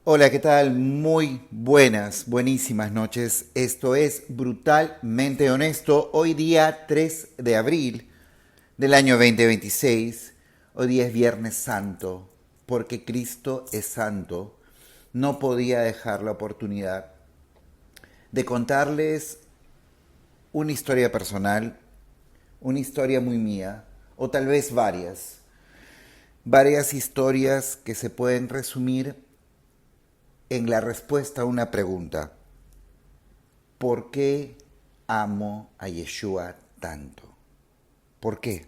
Hola, ¿qué tal? Muy buenas, buenísimas noches. Esto es Brutalmente Honesto. Hoy día 3 de abril del año 2026. Hoy día es Viernes Santo. Porque Cristo es santo. No podía dejar la oportunidad de contarles una historia personal, una historia muy mía, o tal vez varias. Varias historias que se pueden resumir en la respuesta a una pregunta. ¿Por qué amo a Yeshua tanto? ¿Por qué?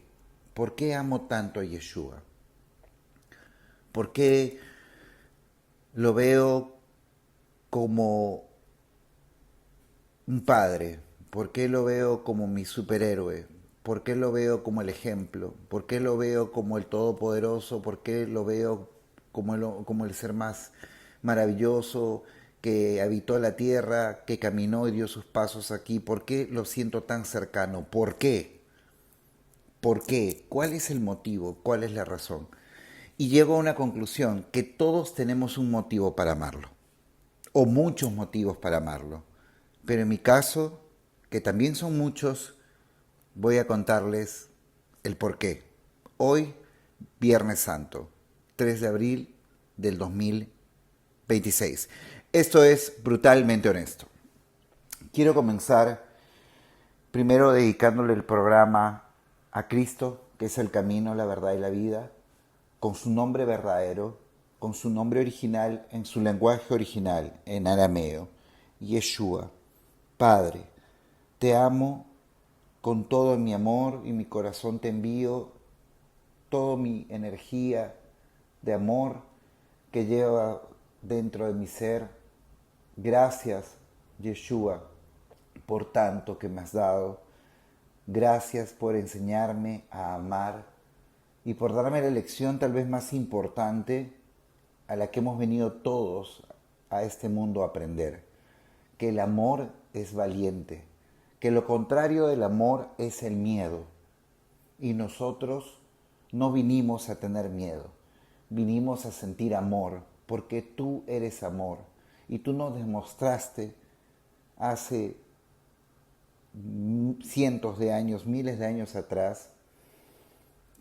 ¿Por qué amo tanto a Yeshua? ¿Por qué lo veo como un padre? ¿Por qué lo veo como mi superhéroe? ¿Por qué lo veo como el ejemplo? ¿Por qué lo veo como el todopoderoso? ¿Por qué lo veo como el ser más maravilloso que habitó la tierra, que caminó y dio sus pasos aquí? ¿Por qué lo siento tan cercano? ¿Por qué? ¿Por qué? ¿Cuál es el motivo? ¿Cuál es la razón? Y llego a una conclusión, que todos tenemos un motivo para amarlo, o muchos motivos para amarlo. Pero en mi caso, que también son muchos, voy a contarles el por qué. Hoy, Viernes Santo, 3 de abril del 2026. Esto es Brutalmente Honesto. Quiero comenzar primero dedicándole el programa a Cristo, que es el camino, la verdad y la vida, con su nombre verdadero, con su nombre original, en su lenguaje original, en arameo, Yeshua. Padre, te amo con todo mi amor y mi corazón te envío toda mi energía de amor que lleva dentro de mi ser. Gracias, Yeshua, por tanto que me has dado. Gracias por enseñarme a amar y por darme la lección tal vez más importante a la que hemos venido todos a este mundo a aprender, que el amor es valiente, que lo contrario del amor es el miedo. Y nosotros no vinimos a tener miedo, vinimos a sentir amor, porque tú eres amor. Y tú nos demostraste hace cientos de años, miles de años atrás,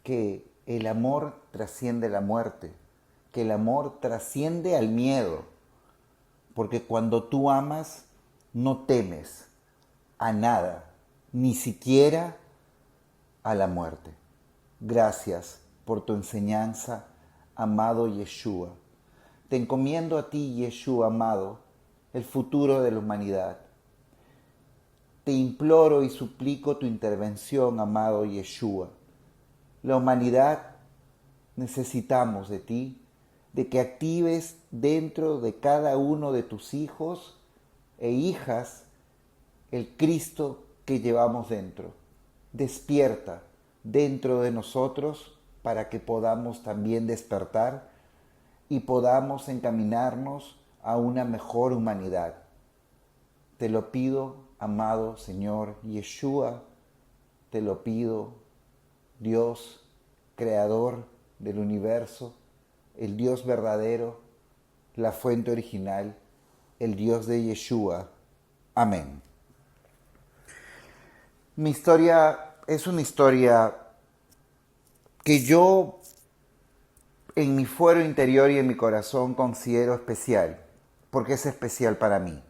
que el amor trasciende la muerte, que el amor trasciende al miedo, porque cuando tú amas no temes a nada, ni siquiera a la muerte. Gracias por tu enseñanza, amado Yeshua. Te encomiendo a ti, Yeshua amado, el futuro de la humanidad. Te imploro y suplico tu intervención, amado Yeshua. La humanidad necesitamos de ti, de que actives dentro de cada uno de tus hijos e hijas el Cristo que llevamos dentro. Despierta dentro de nosotros para que podamos también despertar y podamos encaminarnos a una mejor humanidad. Te lo pido, amado Señor Yeshua, te lo pido, Dios, creador del universo, el Dios verdadero, la fuente original, el Dios de Yeshua. Amén. Mi historia es una historia que yo en mi fuero interior y en mi corazón considero especial, porque es especial para mí.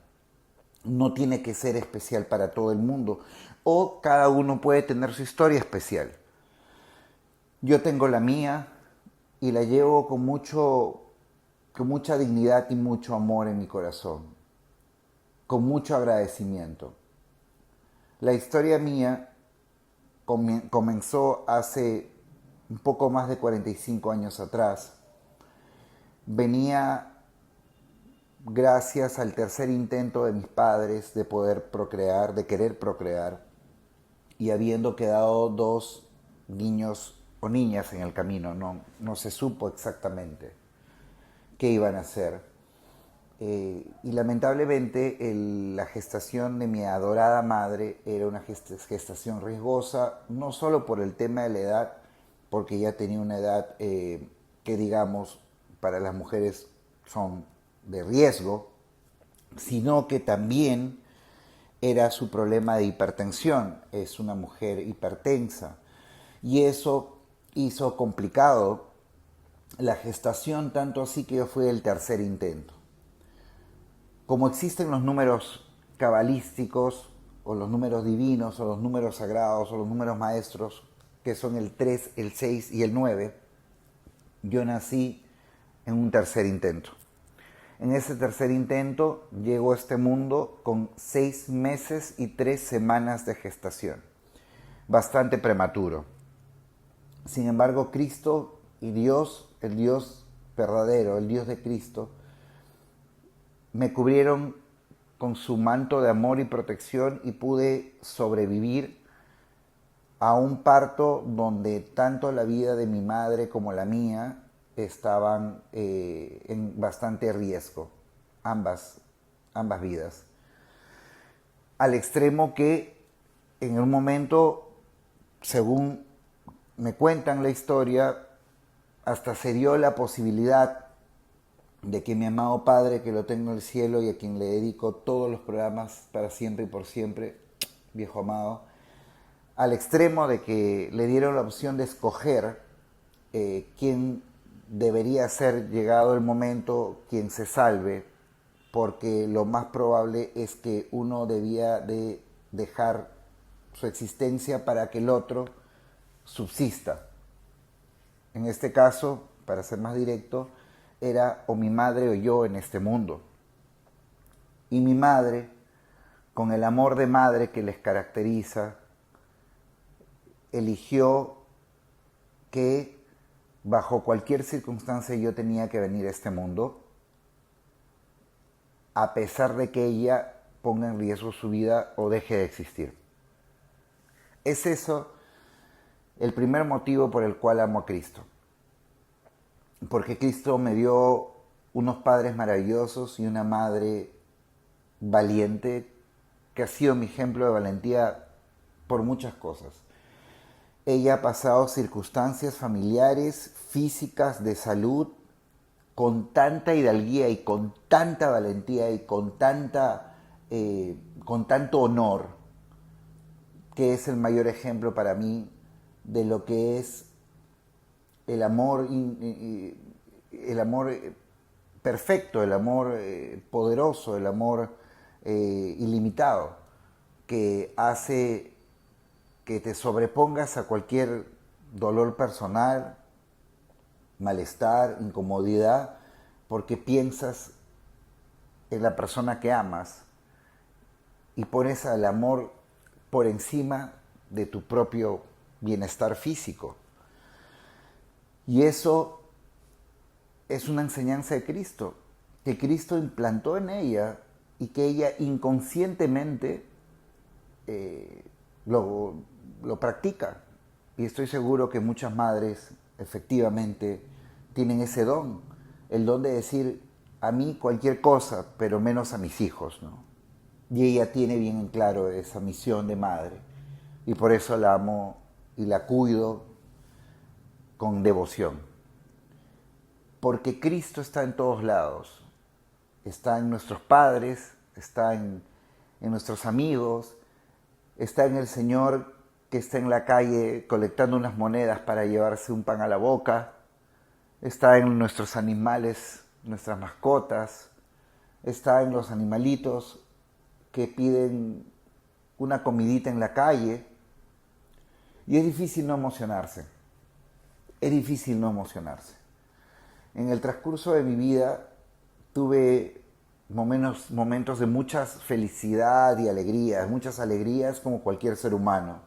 No tiene que ser especial para todo el mundo, o cada uno puede tener su historia especial. Yo tengo la mía y la llevo con mucha dignidad y mucho amor en mi corazón, con mucho agradecimiento. La historia mía comenzó hace un poco más de 45 años atrás. Venía gracias al tercer intento de mis padres de poder procrear, de querer procrear, y habiendo quedado dos niños o niñas en el camino, no se supo exactamente qué iban a hacer. Y lamentablemente la gestación de mi adorada madre era una gestación riesgosa, no solo por el tema de la edad, porque ya tenía una edad que digamos para las mujeres son de riesgo, sino que también era su problema de hipertensión. Es una mujer hipertensa y eso hizo complicado la gestación, tanto así que yo fui el tercer intento. Como existen los números cabalísticos o los números divinos o los números sagrados o los números maestros, que son el 3, el 6 y el 9, yo nací en un tercer intento. En ese tercer intento llegó a este mundo con 6 meses y 3 semanas de gestación. Bastante prematuro. Sin embargo, Cristo y Dios, el Dios verdadero, el Dios de Cristo, me cubrieron con su manto de amor y protección y pude sobrevivir a un parto donde tanto la vida de mi madre como la mía estaban en bastante riesgo, ambas vidas. Al extremo que en un momento, según me cuentan la historia, hasta se dio la posibilidad de que mi amado Padre, que lo tengo en el cielo y a quien le dedico todos los programas para siempre y por siempre, viejo amado, al extremo de que le dieron la opción de escoger quién debería ser, llegado el momento, quien se salve, porque lo más probable es que uno debía de dejar su existencia para que el otro subsista. En este caso, para ser más directo, era o mi madre o yo en este mundo. Y mi madre, con el amor de madre que les caracteriza, eligió que bajo cualquier circunstancia yo tenía que venir a este mundo, a pesar de que ella ponga en riesgo su vida o deje de existir. Es eso el primer motivo por el cual amo a Cristo. Porque Cristo me dio unos padres maravillosos y una madre valiente que ha sido mi ejemplo de valentía por muchas cosas. Ella ha pasado circunstancias familiares, físicas, de salud, con tanta hidalguía y con tanta valentía y con tanto honor, que es el mayor ejemplo para mí de lo que es el amor perfecto, el amor poderoso, el amor ilimitado, que hace que te sobrepongas a cualquier dolor personal, malestar, incomodidad, porque piensas en la persona que amas y pones al amor por encima de tu propio bienestar físico. Y eso es una enseñanza de Cristo, que Cristo implantó en ella y que ella inconscientemente lo practica. Y estoy seguro que muchas madres efectivamente tienen ese don, el don de decir a mí cualquier cosa, pero menos a mis hijos, ¿no? Y ella tiene bien en claro esa misión de madre y por eso la amo y la cuido con devoción. Porque Cristo está en todos lados, está en nuestros padres, está en nuestros amigos, está en el Señor que está en la calle colectando unas monedas para llevarse un pan a la boca, está en nuestros animales, nuestras mascotas, está en los animalitos que piden una comidita en la calle. Y es difícil no emocionarse, es difícil no emocionarse. En el transcurso de mi vida tuve momentos de mucha felicidad y alegrías, muchas alegrías como cualquier ser humano.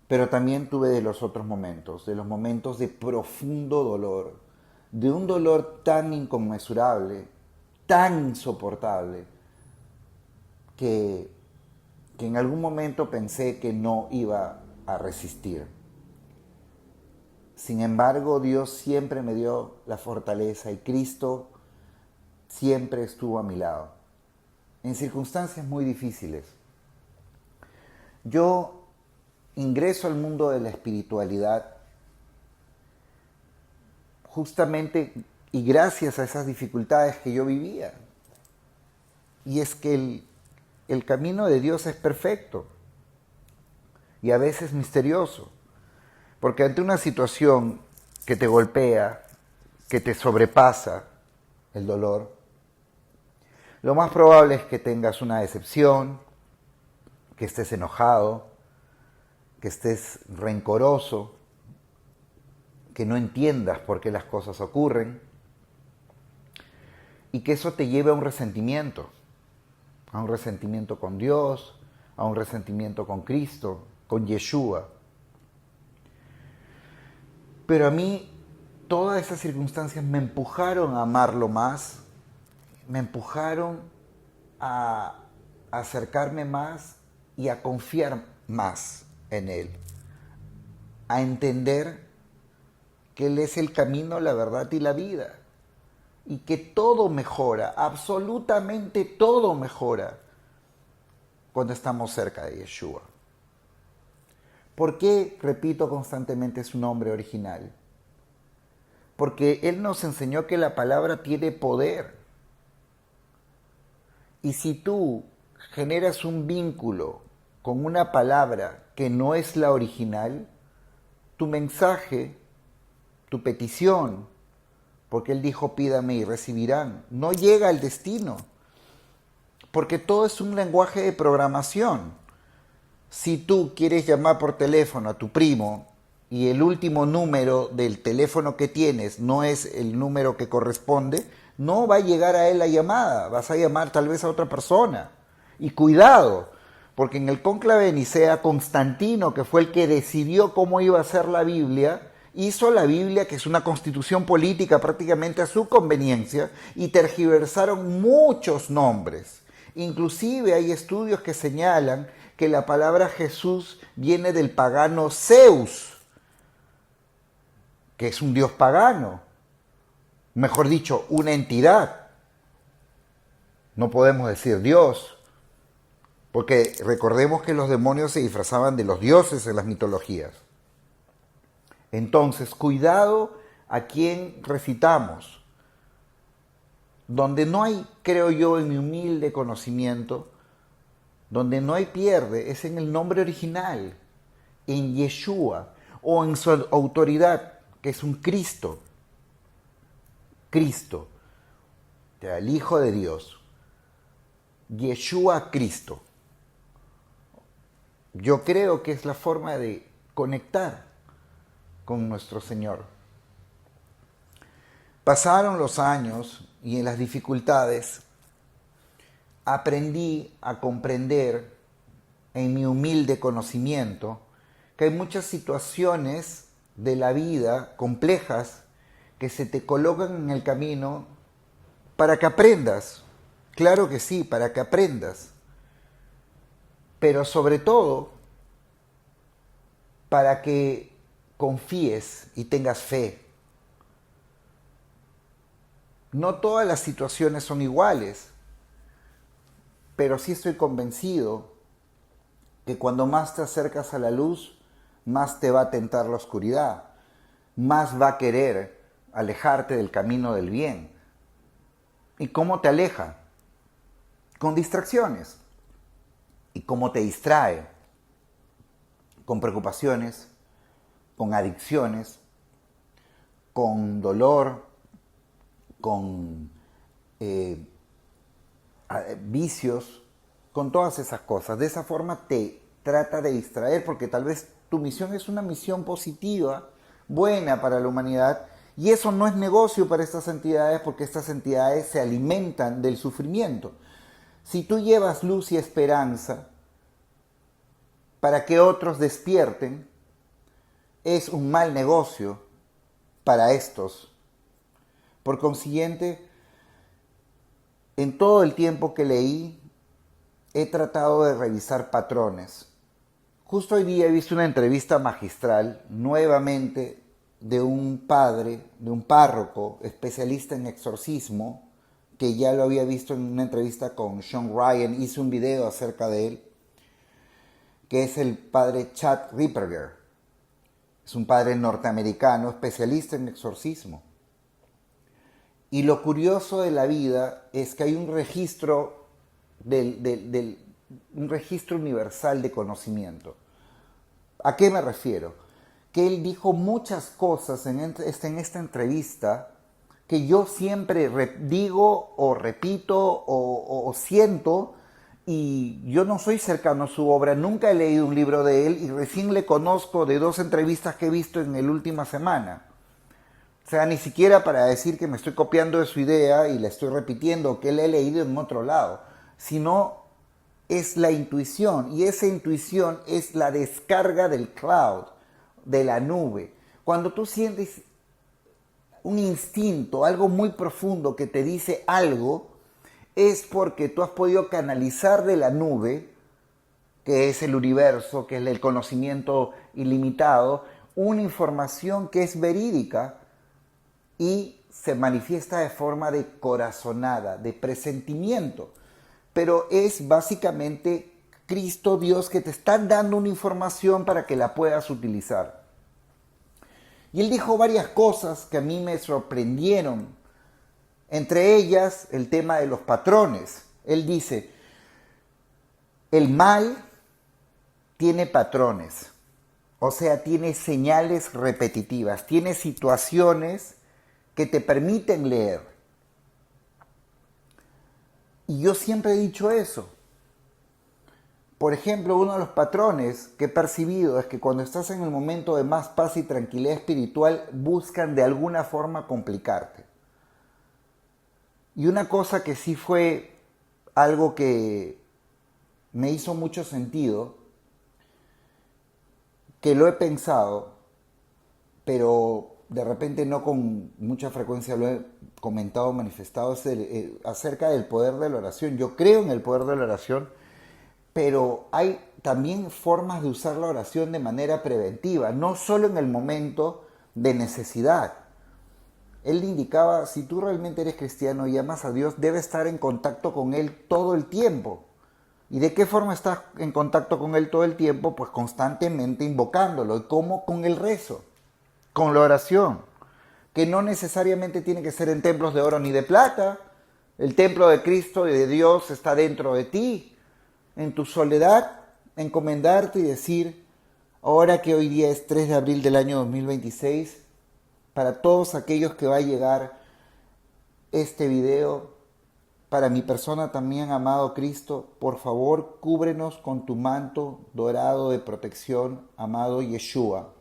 Pero también tuve de los otros momentos, de los momentos de profundo dolor, de un dolor tan inconmensurable, tan insoportable, que en algún momento pensé que no iba a resistir. Sin embargo, Dios siempre me dio la fortaleza y Cristo siempre estuvo a mi lado, en circunstancias muy difíciles. Yo ingreso al mundo de la espiritualidad justamente Y gracias a esas dificultades que yo vivía. Y es que el camino de Dios es perfecto y a veces misterioso. Porque ante una situación que te golpea, que te sobrepasa el dolor, lo más probable es que tengas una decepción, que estés enojado, que estés rencoroso, que no entiendas por qué las cosas ocurren y que eso te lleve a un resentimiento con Dios, a un resentimiento con Cristo, con Yeshua. Pero a mí todas esas circunstancias me empujaron a amarlo más, me empujaron a acercarme más y a confiar más en Él, a entender que Él es el camino, la verdad y la vida, y que todo mejora, absolutamente todo mejora cuando estamos cerca de Yeshua. ¿Por qué repito constantemente su nombre original? Porque Él nos enseñó que la palabra tiene poder. Y si tú generas un vínculo con una palabra que no es la original, tu mensaje, tu petición, porque Él dijo pídame y recibirán, no llega al destino. Porque todo es un lenguaje de programación. Si tú quieres llamar por teléfono a tu primo y el último número del teléfono que tienes no es el número que corresponde, no va a llegar a él la llamada, vas a llamar tal vez a otra persona. Y cuidado, porque en el cónclave de Nicea, Constantino, que fue el que decidió cómo iba a ser la Biblia, hizo la Biblia, que es una constitución política prácticamente a su conveniencia, y tergiversaron muchos nombres. Inclusive hay estudios que señalan que la palabra Jesús viene del pagano Zeus, que es un dios pagano, mejor dicho, una entidad. No podemos decir Dios, porque recordemos que los demonios se disfrazaban de los dioses en las mitologías. Entonces, cuidado a quién recitamos. Donde no hay, creo yo, en mi humilde conocimiento, donde no hay pierde, es en el nombre original, en Yeshua, o en su autoridad, que es un Cristo. Cristo, el Hijo de Dios. Yeshua Cristo. Yo creo que es la forma de conectar con nuestro Señor. Pasaron los años y en las dificultades aprendí a comprender en mi humilde conocimiento que hay muchas situaciones de la vida complejas que se te colocan en el camino para que aprendas. Claro que sí, para que aprendas. Pero sobre todo, para que confíes y tengas fe. No todas las situaciones son iguales, pero sí estoy convencido que cuando más te acercas a la luz, más te va a tentar la oscuridad, más va a querer alejarte del camino del bien. ¿Y cómo te aleja? Con distracciones. ¿Y cómo te distrae? Con preocupaciones, con adicciones, con dolor, con vicios, con todas esas cosas. De esa forma te trata de distraer porque tal vez tu misión es una misión positiva, buena para la humanidad, y eso no es negocio para estas entidades porque estas entidades se alimentan del sufrimiento. Si tú llevas luz y esperanza para que otros despierten, es un mal negocio para estos. Por consiguiente, en todo el tiempo que leí, he tratado de revisar patrones. Justo hoy día he visto una entrevista magistral, nuevamente, de un padre, de un párroco, especialista en exorcismo, que ya lo había visto en una entrevista con Sean Ryan, hice un video acerca de él, que es el padre Chad Ripperger. Es un padre norteamericano, especialista en exorcismo. Y lo curioso de la vida es que hay un registro, un registro universal de conocimiento. ¿A qué me refiero? Que él dijo muchas cosas en esta entrevista que yo siempre digo o repito o siento, y yo no soy cercano a su obra, nunca he leído un libro de él y recién le conozco de 2 entrevistas que he visto en la última semana. O sea, ni siquiera para decir que me estoy copiando de su idea y la estoy repitiendo, que la he leído en otro lado, sino es la intuición, y esa intuición es la descarga del cloud, de la nube. Cuando tú sientes un instinto, algo muy profundo que te dice algo, es porque tú has podido canalizar de la nube, que es el universo, que es el conocimiento ilimitado, una información que es verídica y se manifiesta de forma de corazonada, de presentimiento. Pero es básicamente Cristo, Dios, que te está dando una información para que la puedas utilizar. Y él dijo varias cosas que a mí me sorprendieron. Entre ellas, el tema de los patrones. Él dice, el mal tiene patrones, o sea, tiene señales repetitivas, tiene situaciones que te permiten leer. Y yo siempre he dicho eso. Por ejemplo, uno de los patrones que he percibido es que cuando estás en el momento de más paz y tranquilidad espiritual, buscan de alguna forma complicarte. Y una cosa que sí fue algo que me hizo mucho sentido, que lo he pensado, pero de repente no con mucha frecuencia lo he comentado, manifestado, es acerca del poder de la oración. Yo creo en el poder de la oración, pero hay también formas de usar la oración de manera preventiva, no solo en el momento de necesidad. Él indicaba, si tú realmente eres cristiano y amas a Dios, debes estar en contacto con Él todo el tiempo. ¿Y de qué forma estás en contacto con Él todo el tiempo? Pues constantemente invocándolo. ¿Y cómo? Con el rezo, con la oración, que no necesariamente tiene que ser en templos de oro ni de plata. El templo de Cristo y de Dios está dentro de ti. En tu soledad, encomendarte y decir, ahora que hoy día es 3 de abril del año 2026, para todos aquellos que va a llegar este video, para mi persona también, amado Cristo, por favor, cúbrenos con tu manto dorado de protección, amado Yeshua,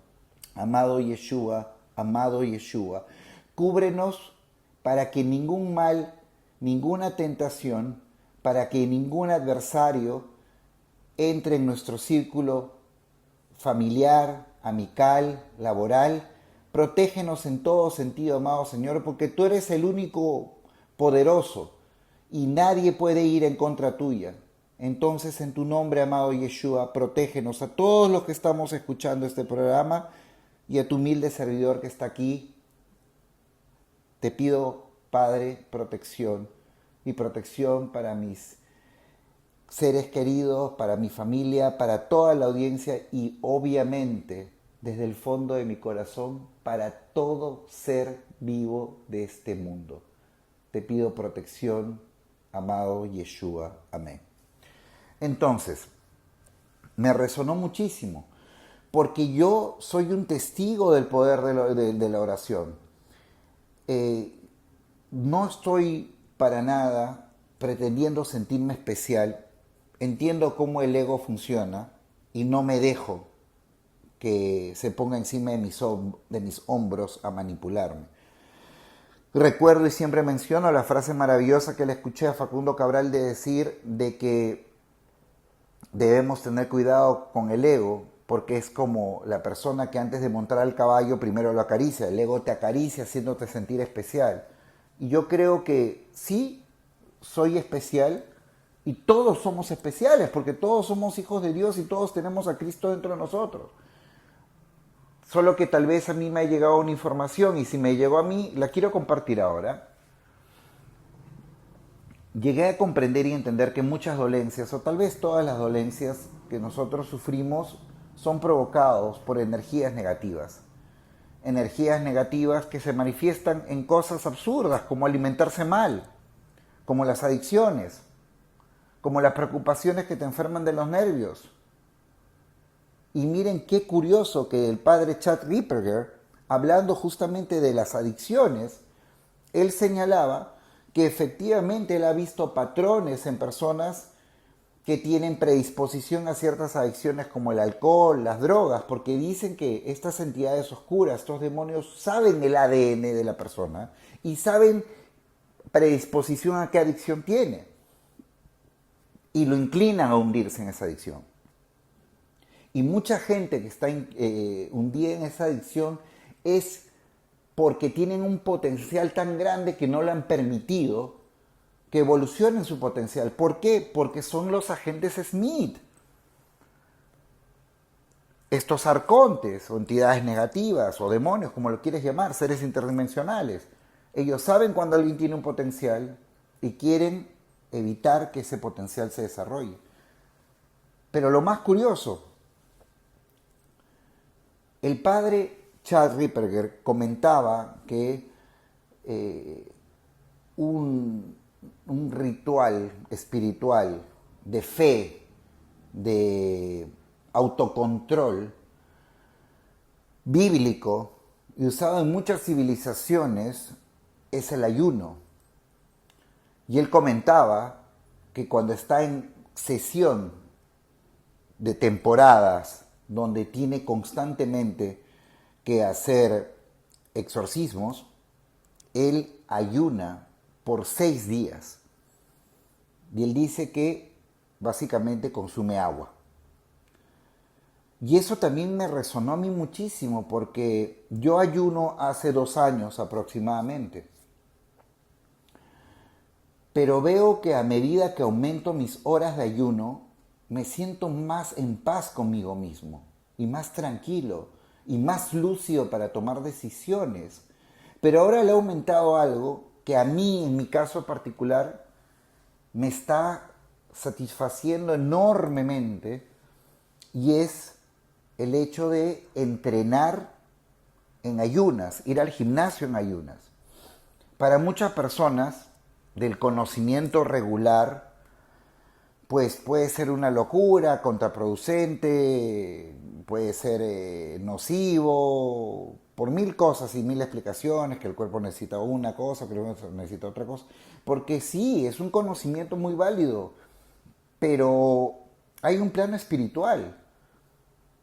amado Yeshua, amado Yeshua. Cúbrenos para que ningún mal, ninguna tentación, para que ningún adversario entre en nuestro círculo familiar, amical, laboral. Protégenos en todo sentido, amado Señor, porque tú eres el único poderoso y nadie puede ir en contra tuya. Entonces, en tu nombre, amado Yeshua, protégenos a todos los que estamos escuchando este programa y a tu humilde servidor que está aquí. Te pido, Padre, protección y protección para mis seres queridos, para mi familia, para toda la audiencia y obviamente desde el fondo de mi corazón para todo ser vivo de este mundo. Te pido protección, amado Yeshua. Amén. Entonces, me resonó muchísimo porque yo soy un testigo del poder de la oración. No estoy para nada pretendiendo sentirme especial. Entiendo cómo el ego funciona y no me dejo que se ponga encima de mis hombros a manipularme. Recuerdo y siempre menciono la frase maravillosa que le escuché a Facundo Cabral de decir de que debemos tener cuidado con el ego porque es como la persona que antes de montar al caballo primero lo acaricia. El ego te acaricia haciéndote sentir especial. Y yo creo que sí, soy especial y todos somos especiales porque todos somos hijos de Dios y todos tenemos a Cristo dentro de nosotros. Solo que tal vez a mí me ha llegado una información y si me llegó a mí, la quiero compartir ahora. Llegué a comprender y entender que muchas dolencias, o tal vez todas las dolencias que nosotros sufrimos, son provocados por energías negativas. energías negativas que se manifiestan en cosas absurdas, como alimentarse mal, como las adicciones, como las preocupaciones que te enferman de los nervios. Y miren qué curioso que el padre Chad Ripperger, hablando justamente de las adicciones, él señalaba que efectivamente él ha visto patrones en personas que tienen predisposición a ciertas adicciones como el alcohol, las drogas, porque dicen que estas entidades oscuras, estos demonios, saben el ADN de la persona y saben predisposición a qué adicción tiene y lo inclinan a hundirse en esa adicción. Y mucha gente que está hundida en esa adicción es porque tienen un potencial tan grande que no le han permitido que evolucionen su potencial. ¿Por qué? Porque son los agentes Smith. Estos arcontes o entidades negativas o demonios, como lo quieres llamar, seres interdimensionales. Ellos saben cuando alguien tiene un potencial y quieren evitar que ese potencial se desarrolle. Pero lo más curioso, el padre Chad Ripperger comentaba que un ritual espiritual de fe, de autocontrol bíblico y usado en muchas civilizaciones es el ayuno. Y él comentaba que cuando está en sesión de temporadas donde tiene constantemente que hacer exorcismos, él ayuna por 6 días. Y él dice que básicamente consume agua. Y eso también me resonó a mí muchísimo porque yo ayuno hace 2 años aproximadamente. Pero veo que a medida que aumento mis horas de ayuno, me siento más en paz conmigo mismo y más tranquilo y más lúcido para tomar decisiones. Pero ahora le he aumentado algo que a mí, en mi caso particular, me está satisfaciendo enormemente y es el hecho de entrenar en ayunas, ir al gimnasio en ayunas. Para muchas personas del conocimiento regular, pues puede ser una locura, contraproducente, puede ser nocivo, por 1000 cosas y 1000 explicaciones, que el cuerpo necesita una cosa, que el cuerpo necesita otra cosa. Porque sí, es un conocimiento muy válido, pero hay un plano espiritual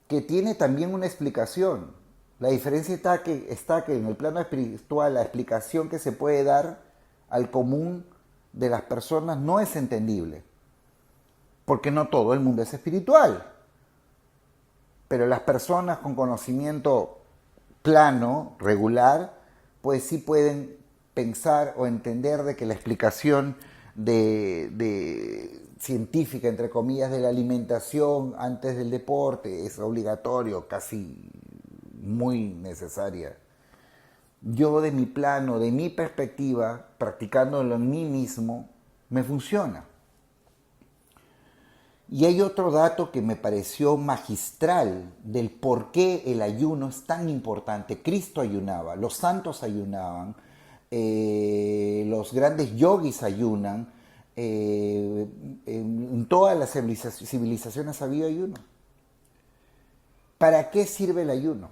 que tiene también una explicación. La diferencia está que en el plano espiritual la explicación que se puede dar al común de las personas no es entendible. Porque no todo el mundo es espiritual. Pero las personas con conocimiento plano, regular, pues sí pueden pensar o entender de que la explicación de científica, entre comillas, de la alimentación antes del deporte es obligatorio, casi muy necesaria. Yo de mi plano, de mi perspectiva, practicándolo en mí mismo, me funciona. Y hay otro dato que me pareció magistral del por qué el ayuno es tan importante. Cristo ayunaba, los santos ayunaban, los grandes yogis ayunan, en todas las civilizaciones había ayuno. ¿Para qué sirve el ayuno?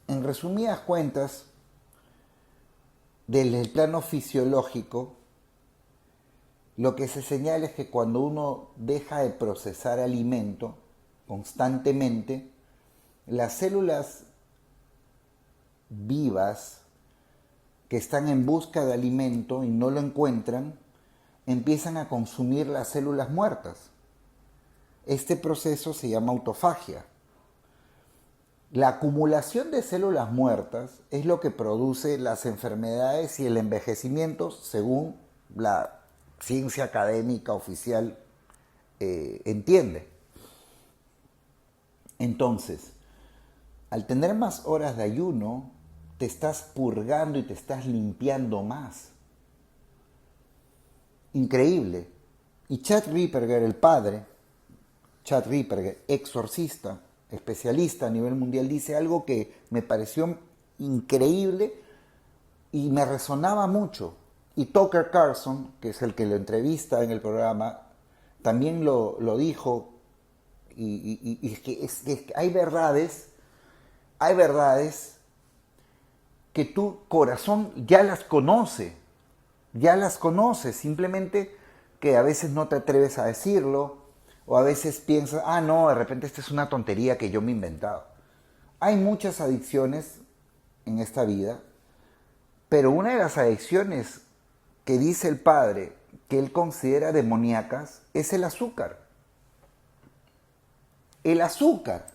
En resumidas cuentas, desde el plano fisiológico, lo que se señala es que cuando uno deja de procesar alimento constantemente, las células vivas que están en busca de alimento y no lo encuentran, empiezan a consumir las células muertas. Este proceso se llama autofagia. La acumulación de células muertas es lo que produce las enfermedades y el envejecimiento según la ciencia académica oficial entiende. Entonces, al tener más horas de ayuno, te estás purgando y te estás limpiando más. Increíble. Y Chad Ripperger, el padre, Chad Ripperger, exorcista, especialista a nivel mundial, dice algo que me pareció increíble y me resonaba mucho. Y Tucker Carlson, que es el que lo entrevista en el programa, también lo dijo. Y es que hay verdades que tu corazón ya las conoce, simplemente que a veces no te atreves a decirlo, o a veces piensas, ah, no, de repente esta es una tontería que yo me he inventado. Hay muchas adicciones en esta vida, pero una de las adicciones que dice el padre que él considera demoníacas es el azúcar. El azúcar,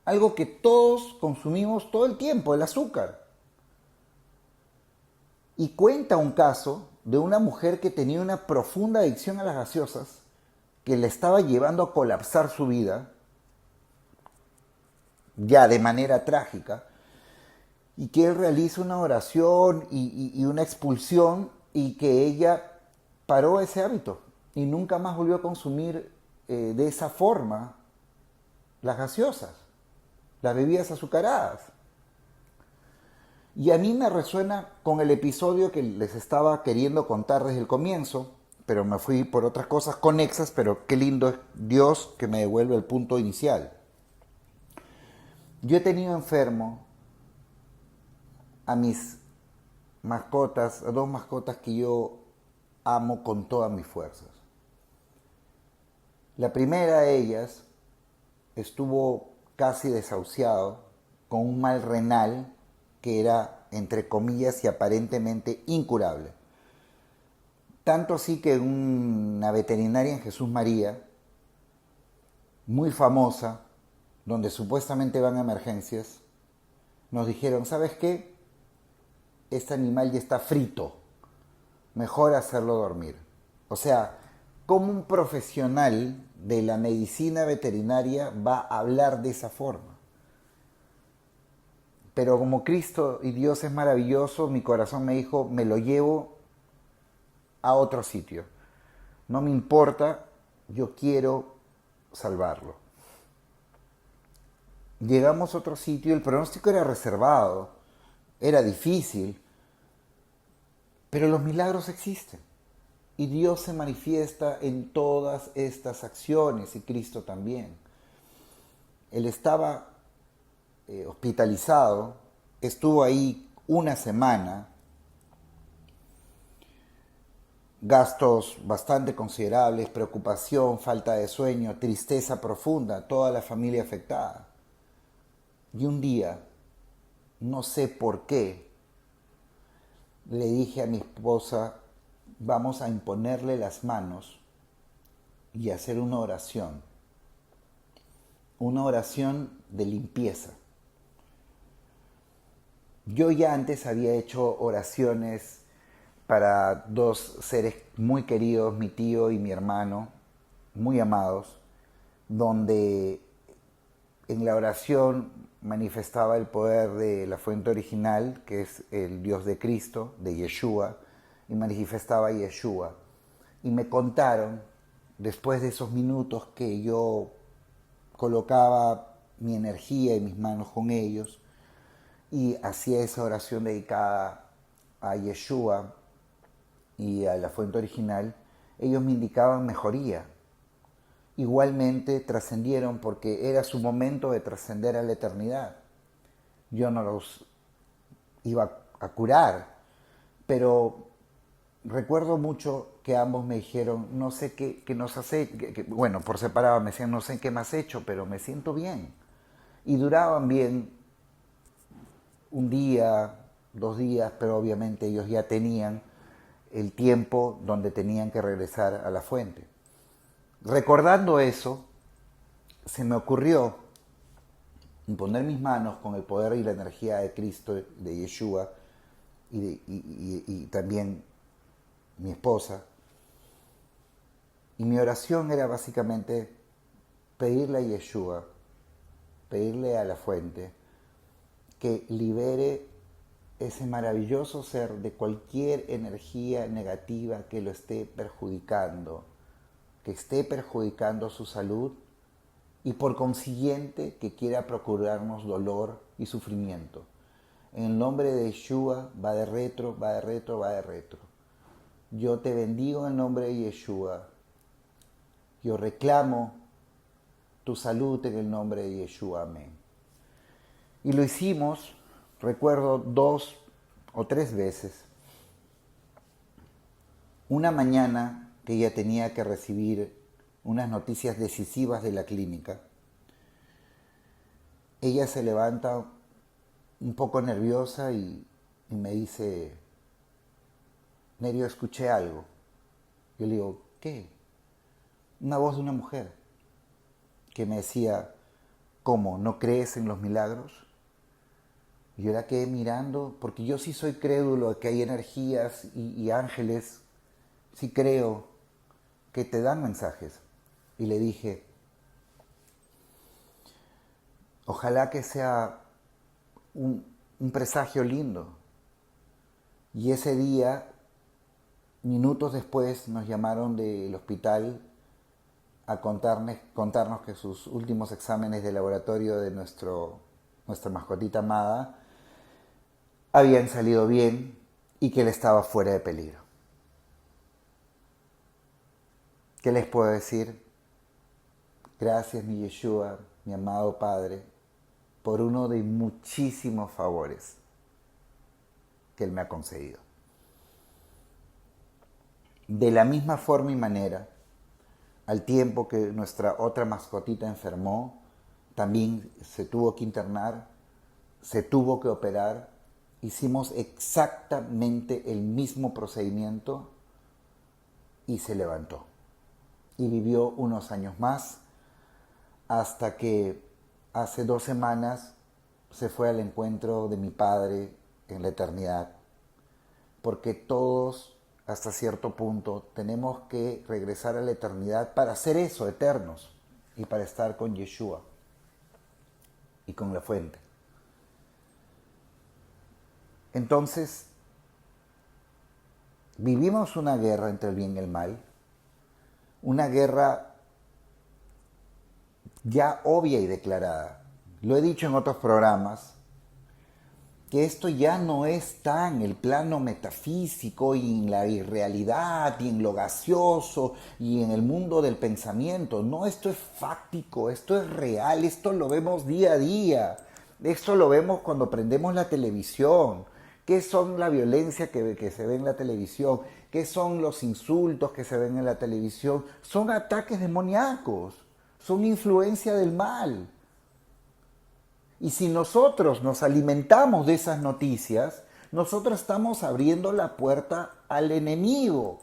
algo que todos consumimos todo el tiempo, el azúcar. Y cuenta un caso de una mujer que tenía una profunda adicción a las gaseosas, que le estaba llevando a colapsar su vida, ya de manera trágica, y que él realiza una oración y una expulsión y que ella paró ese hábito y nunca más volvió a consumir de esa forma las gaseosas, las bebidas azucaradas. Y a mí me resuena con el episodio que les estaba queriendo contar desde el comienzo, pero me fui por otras cosas conexas, pero qué lindo es Dios que me devuelve el punto inicial. Yo he tenido enfermo a mis mascotas, a dos mascotas que yo amo con todas mis fuerzas. La primera de ellas estuvo casi desahuciado con un mal renal que era, entre comillas, y aparentemente incurable. Tanto así que una veterinaria en Jesús María, muy famosa, donde supuestamente van a emergencias, nos dijeron, ¿sabes qué? Este animal ya está frito, mejor hacerlo dormir. O sea, ¿cómo un profesional de la medicina veterinaria va a hablar de esa forma? Pero como Cristo y Dios es maravilloso, mi corazón me dijo, me lo llevo a otro sitio. No me importa, yo quiero salvarlo. Llegamos a otro sitio, el pronóstico era reservado, era difícil, pero los milagros existen. Y Dios se manifiesta en todas estas acciones y Cristo también. Él estaba hospitalizado, estuvo ahí una semana, gastos bastante considerables, preocupación, falta de sueño, tristeza profunda, toda la familia afectada. Y un día, no sé por qué, le dije a mi esposa, vamos a imponerle las manos y hacer una oración de limpieza. Yo ya antes había hecho oraciones para dos seres muy queridos, mi tío y mi hermano, muy amados, donde en la oración manifestaba el poder de la fuente original, que es el Dios de Cristo, de Yeshua, y manifestaba a Yeshua. Y me contaron, después de esos minutos que yo colocaba mi energía y mis manos con ellos, y hacía esa oración dedicada a Yeshua y a la fuente original, ellos me indicaban mejoría. Igualmente trascendieron porque era su momento de trascender a la eternidad. Yo no los iba a curar, pero recuerdo mucho que ambos me dijeron, no sé qué nos has hecho, bueno, por separado me decían, no sé qué me has hecho, pero me siento bien. Y duraban bien un día, 2 días, pero obviamente ellos ya tenían el tiempo donde tenían que regresar a la fuente. Recordando eso, se me ocurrió imponer mis manos con el poder y la energía de Cristo, de Yeshua, y también mi esposa. Y mi oración era básicamente pedirle a Yeshua, pedirle a la fuente, que libere ese maravilloso ser de cualquier energía negativa que lo esté perjudicando, que esté perjudicando su salud y por consiguiente que quiera procurarnos dolor y sufrimiento. En el nombre de Yeshua, va de retro, va de retro, va de retro. Yo te bendigo en el nombre de Yeshua. Yo reclamo tu salud en el nombre de Yeshua. Amén. Y lo hicimos, recuerdo, 2 o 3 veces. Una mañana que ella tenía que recibir unas noticias decisivas de la clínica, ella se levanta un poco nerviosa y me dice, Nerio, escuché algo. Yo le digo, ¿qué? Una voz de una mujer que me decía, ¿cómo? ¿No crees en los milagros? Y yo la quedé mirando, porque yo sí soy crédulo de que hay energías y ángeles, sí creo que te dan mensajes. Y le dije, ojalá que sea un presagio lindo. Y ese día, minutos después, nos llamaron del hospital a contarnos que sus últimos exámenes de laboratorio de nuestra mascotita amada habían salido bien y que él estaba fuera de peligro. ¿Qué les puedo decir? Gracias, mi Yeshua, mi amado Padre, por uno de muchísimos favores que Él me ha concedido. De la misma forma y manera, al tiempo que nuestra otra mascotita enfermó, también se tuvo que internar, se tuvo que operar, hicimos exactamente el mismo procedimiento y se levantó. Y vivió unos años más, hasta que hace 2 semanas se fue al encuentro de mi Padre en la eternidad. Porque todos, hasta cierto punto, tenemos que regresar a la eternidad para hacer eso, eternos, y para estar con Yeshua y con la fuente. Entonces, vivimos una guerra entre el bien y el mal, una guerra ya obvia y declarada. Lo he dicho en otros programas, que esto ya no está en el plano metafísico y en la irrealidad y en lo gaseoso y en el mundo del pensamiento. No, esto es fáctico, esto es real, esto lo vemos día a día. Esto lo vemos cuando prendemos la televisión. ¿Qué son la violencia que se ve en la televisión? ¿Qué son los insultos que se ven en la televisión? Son ataques demoníacos, son influencia del mal. Y si nosotros nos alimentamos de esas noticias, nosotros estamos abriendo la puerta al enemigo.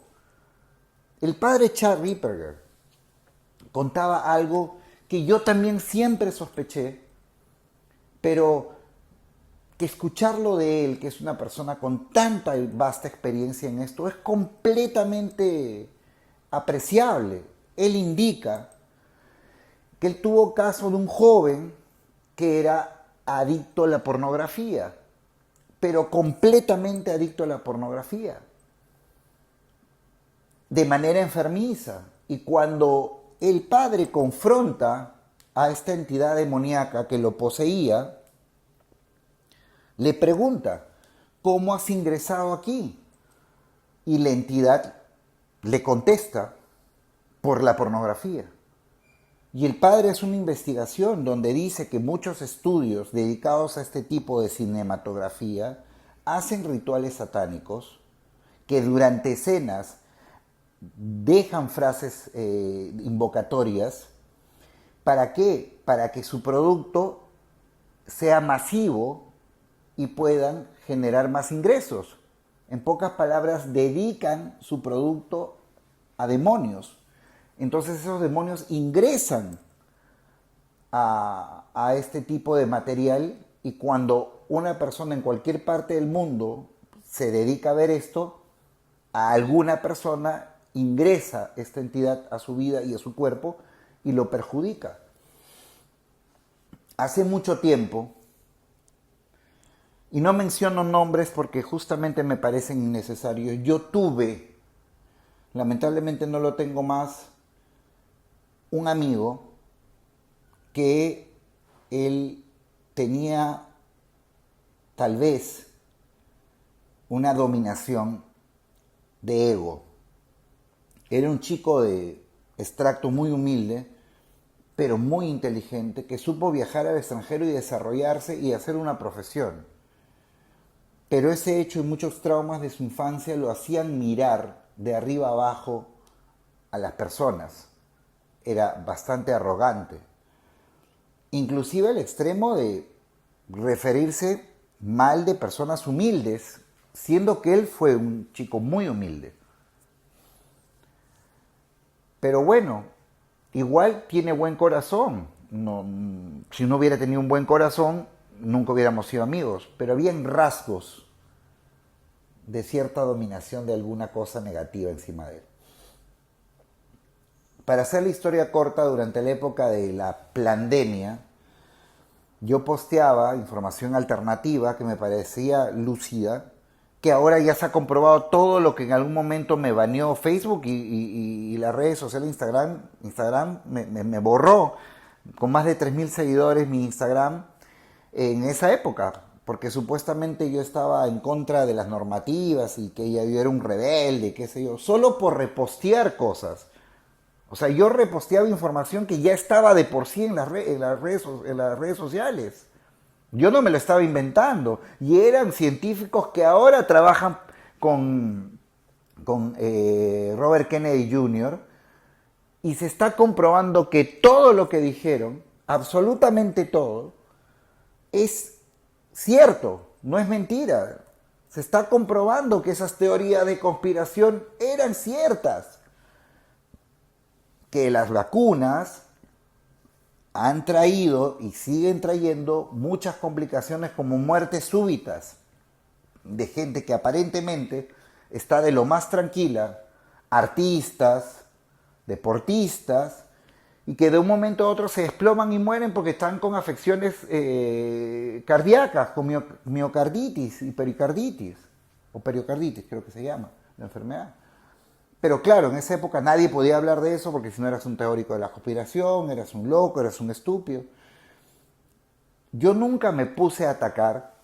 El padre Charles Ripperger contaba algo que yo también siempre sospeché, pero que escucharlo de él, que es una persona con tanta y vasta experiencia en esto, es completamente apreciable. Él indica que él tuvo caso de un joven que era adicto a la pornografía, pero completamente adicto a la pornografía, de manera enfermiza. Y cuando el padre confronta a esta entidad demoníaca que lo poseía, le pregunta, ¿cómo has ingresado aquí? Y la entidad le contesta, por la pornografía. Y el padre hace una investigación donde dice que muchos estudios dedicados a este tipo de cinematografía hacen rituales satánicos que durante escenas dejan frases invocatorias. ¿Para qué? Para que su producto sea masivo y puedan generar más ingresos. En pocas palabras, dedican su producto a demonios. Entonces esos demonios ingresan a este tipo de material, y cuando una persona en cualquier parte del mundo se dedica a ver esto, a alguna persona ingresa esta entidad a su vida y a su cuerpo y lo perjudica. Hace mucho tiempo, y no menciono nombres porque justamente me parecen innecesarios, yo tuve, lamentablemente no lo tengo más, un amigo que él tenía tal vez una dominación de ego. Era un chico de extracto muy humilde, pero muy inteligente, que supo viajar al extranjero y desarrollarse y hacer una profesión. Pero ese hecho y muchos traumas de su infancia lo hacían mirar de arriba abajo a las personas. Era bastante arrogante. Inclusive al extremo de referirse mal de personas humildes, siendo que él fue un chico muy humilde. Pero bueno, igual tiene buen corazón. No, si no hubiera tenido un buen corazón, nunca hubiéramos sido amigos. Pero habían rasgos de cierta dominación de alguna cosa negativa encima de él. Para hacer la historia corta, durante la época de la pandemia, yo posteaba información alternativa que me parecía lúcida, que ahora ya se ha comprobado todo lo que en algún momento me baneó Facebook y las redes sociales. Instagram me borró con más de 3.000 seguidores mi Instagram en esa época, porque supuestamente yo estaba en contra de las normativas y que yo era un rebelde, qué sé yo, solo por repostear cosas. O sea, yo reposteaba información que ya estaba de por sí en las redes sociales. Yo no me lo estaba inventando. Y eran científicos que ahora trabajan con Robert Kennedy Jr. Y se está comprobando que todo lo que dijeron, absolutamente todo, es cierto, no es mentira. Se está comprobando que esas teorías de conspiración eran ciertas. Que las vacunas han traído y siguen trayendo muchas complicaciones como muertes súbitas de gente que aparentemente está de lo más tranquila, artistas, deportistas, y que de un momento a otro se desploman y mueren porque están con afecciones cardíacas, con miocarditis y pericarditis, o periocarditis creo que se llama la enfermedad. Pero claro, en esa época nadie podía hablar de eso porque si no eras un teórico de la conspiración, eras un loco, eras un estúpido. Yo nunca me puse a atacar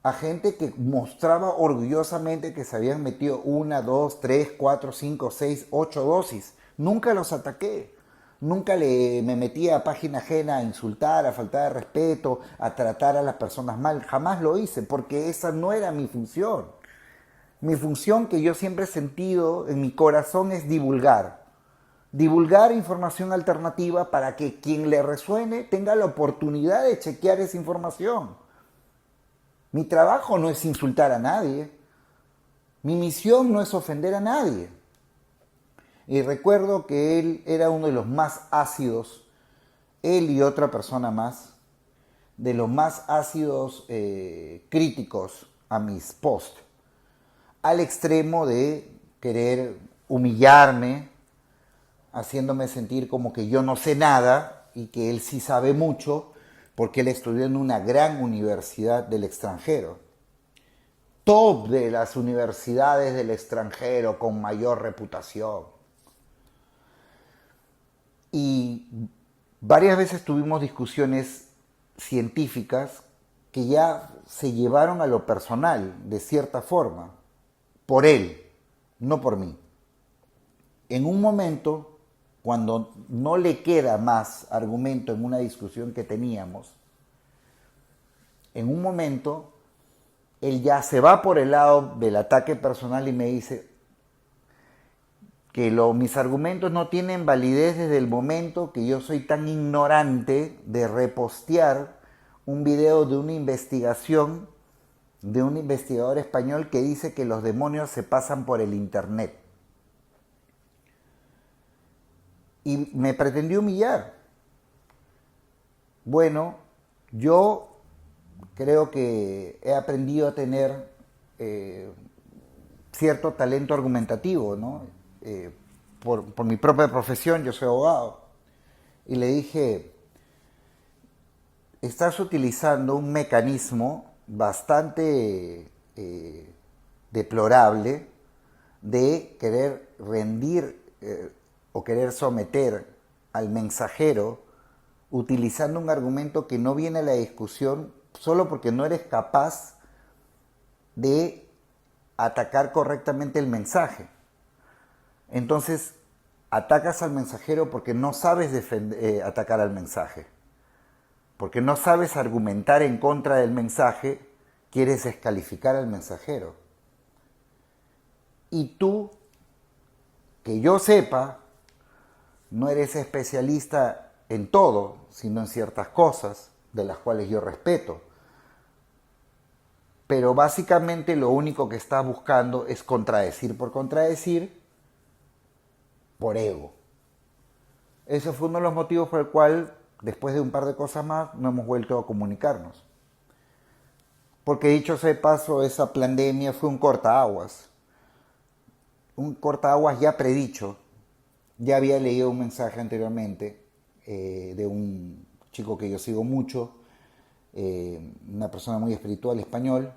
a gente que mostraba orgullosamente que se habían metido 1, 2, 3, 4, 5, 6, 8 dosis. Nunca los ataqué. Nunca me metí a página ajena a insultar, a faltar de respeto, a tratar a las personas mal. Jamás lo hice porque esa no era mi función. Mi función que yo siempre he sentido en mi corazón es divulgar. Divulgar información alternativa para que quien le resuene tenga la oportunidad de chequear esa información. Mi trabajo no es insultar a nadie. Mi misión no es ofender a nadie. Y recuerdo que él era uno de los más ácidos, él y otra persona más, de los más ácidos críticos a mis posts, al extremo de querer humillarme, haciéndome sentir como que yo no sé nada y que él sí sabe mucho, porque él estudió en una gran universidad del extranjero. Top de las universidades del extranjero con mayor reputación. Y varias veces tuvimos discusiones científicas que ya se llevaron a lo personal, de cierta forma, por él, no por mí. En un momento, cuando no le queda más argumento en una discusión que teníamos, en un momento, él ya se va por el lado del ataque personal y me dice que mis argumentos no tienen validez desde el momento que yo soy tan ignorante de repostear un video de una investigación de un investigador español que dice que los demonios se pasan por el internet. Y me pretendió humillar. Bueno, yo creo que he aprendido a tener cierto talento argumentativo, ¿no? Por mi propia profesión, yo soy abogado. Y le dije, estás utilizando un mecanismo bastante deplorable de querer rendir o querer someter al mensajero utilizando un argumento que no viene a la discusión solo porque no eres capaz de atacar correctamente el mensaje. Entonces, atacas al mensajero porque no sabes atacar al mensaje. Porque no sabes argumentar en contra del mensaje, quieres descalificar al mensajero. Y tú, que yo sepa, no eres especialista en todo, sino en ciertas cosas, de las cuales yo respeto. Pero básicamente lo único que estás buscando es contradecir por ego. Ese fue uno de los motivos por el cual, después de un par de cosas más, no hemos vuelto a comunicarnos. Porque dicho sea de paso, esa pandemia fue un cortaaguas. Un cortaaguas ya predicho. Ya había leído un mensaje anteriormente de un chico que yo sigo mucho, una persona muy espiritual español,